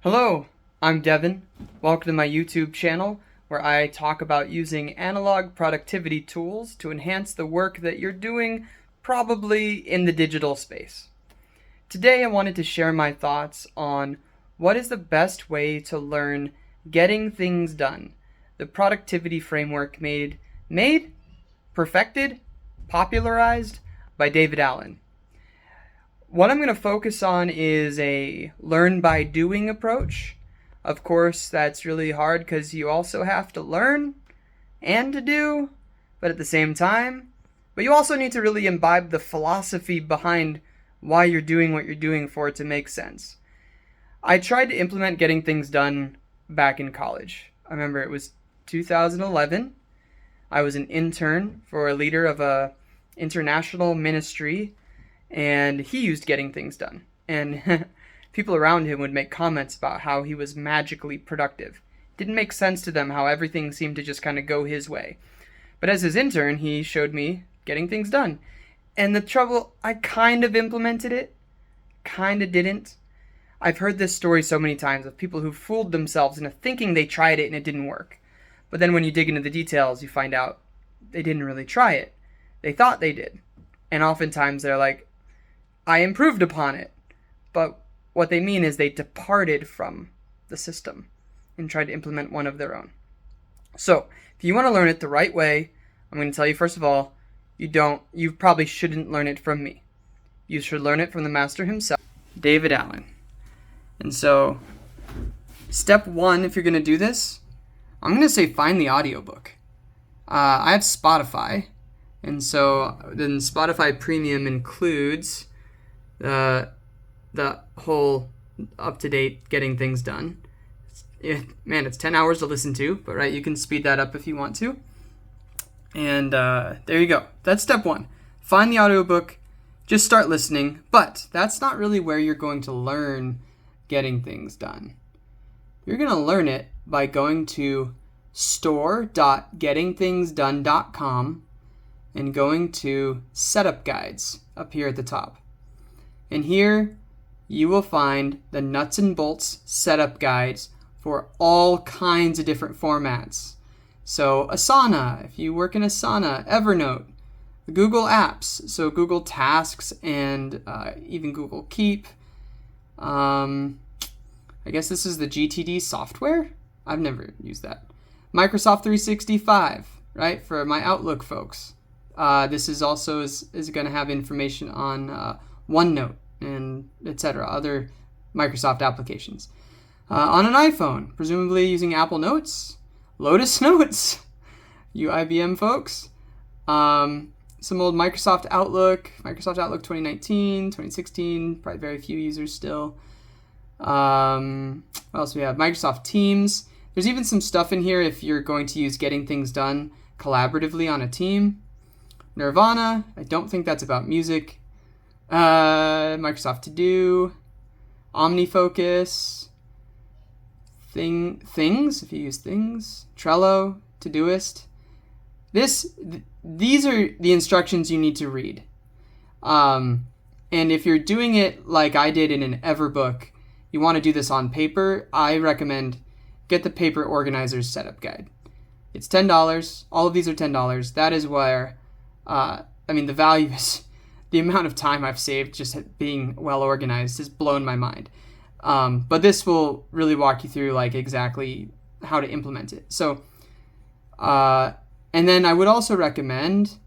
Hello, I'm Devin. Welcome to my YouTube channel where I talk about using analog productivity tools to enhance the work that you're doing probably in the digital space. Today I wanted to share my thoughts on what is the best way to learn getting things done, the productivity framework made, perfected, popularized by David Allen. What I'm going to focus on is a learn by doing approach. Of course, that's really hard because you also have to learn and to do, but at the same time. But you also need to really imbibe the philosophy behind why you're doing what you're doing for it to make sense. I tried to implement getting things done back in college. I remember it was 2011. I was an intern for a leader of a international ministry, and he used getting things done. And people around him would make comments about how he was magically productive. Didn't make sense to them how everything seemed to just kind of go his way. But as his intern, he showed me getting things done. And the trouble, I kind of implemented it, kind of didn't. I've heard this story so many times of people who fooled themselves into thinking they tried it and it didn't work. But then when you dig into the details, you find out they didn't really try it. They thought they did. And oftentimes they're like, I improved upon it. But what they mean is they departed from the system and tried to implement one of their own. So, if you want to learn it the right way, I'm going to tell you first of all, you probably shouldn't learn it from me. You should learn it from the master himself, David Allen. And so, step one, if you're going to do this, I'm going to say find the audiobook. I have Spotify, and so then Spotify Premium includes the whole up-to-date getting things done. It's 10 hours to listen to, but right, you can speed that up if you want to. And there you go. That's step one. Find the audiobook, just start listening, but that's not really where you're going to learn getting things done. You're going to learn it by going to store.gettingthingsdone.com and going to setup guides up here at the top. And here you will find the nuts and bolts setup guides for all kinds of different formats. So Asana, if you work in Asana, Evernote, the Google Apps, so Google Tasks and even Google Keep. I guess this is the GTD software. I've never used that. Microsoft 365, right, for my Outlook folks. This is also is going to have information on OneNote and etc. other Microsoft applications. On an iPhone, presumably using Apple Notes, Lotus Notes, you IBM folks. Some old Microsoft Outlook 2019, 2016, probably very few users still. What else do we have? Microsoft Teams. There's even some stuff in here if you're going to use getting things done collaboratively on a team. Nirvana, I don't think that's about music. Microsoft To Do, OmniFocus, Things, if you use Things, Trello, Todoist. These are the instructions you need to read. And if you're doing it like I did in an Everbook, you want to do this on paper, I recommend get the paper organizer's setup guide. It's $10. All of these are $10. That is where, the value is, the amount of time I've saved just being well organized has blown my mind. But this will really walk you through like exactly how to implement it. So, and then I would also recommend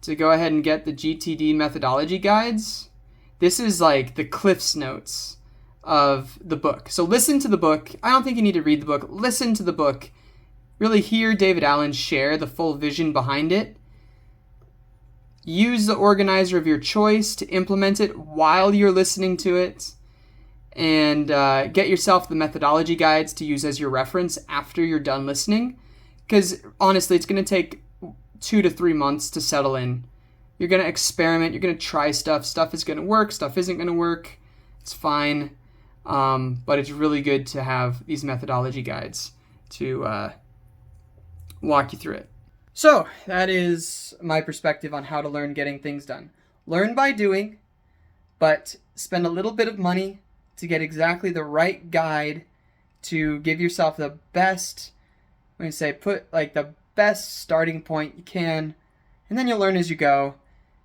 to go ahead and get the GTD methodology guides. This is like the Cliff's Notes of the book. So listen to the book. I don't think you need to read the book. Listen to the book. Really hear David Allen share the full vision behind it. Use the organizer of your choice to implement it while you're listening to it. And get yourself the methodology guides to use as your reference after you're done listening. Because honestly, it's going to take 2 to 3 months to settle in. You're going to experiment. You're going to try stuff. Stuff is going to work. Stuff isn't going to work. It's fine. But it's really good to have these methodology guides to walk you through it. So that is my perspective on how to learn getting things done. Learn by doing, but spend a little bit of money to get exactly the right guide to give yourself the best, I'm going to say, put like the best starting point you can, and then you'll learn as you go,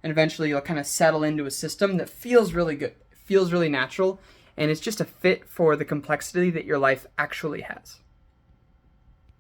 and eventually you'll kind of settle into a system that feels really good, feels really natural, and it's just a fit for the complexity that your life actually has.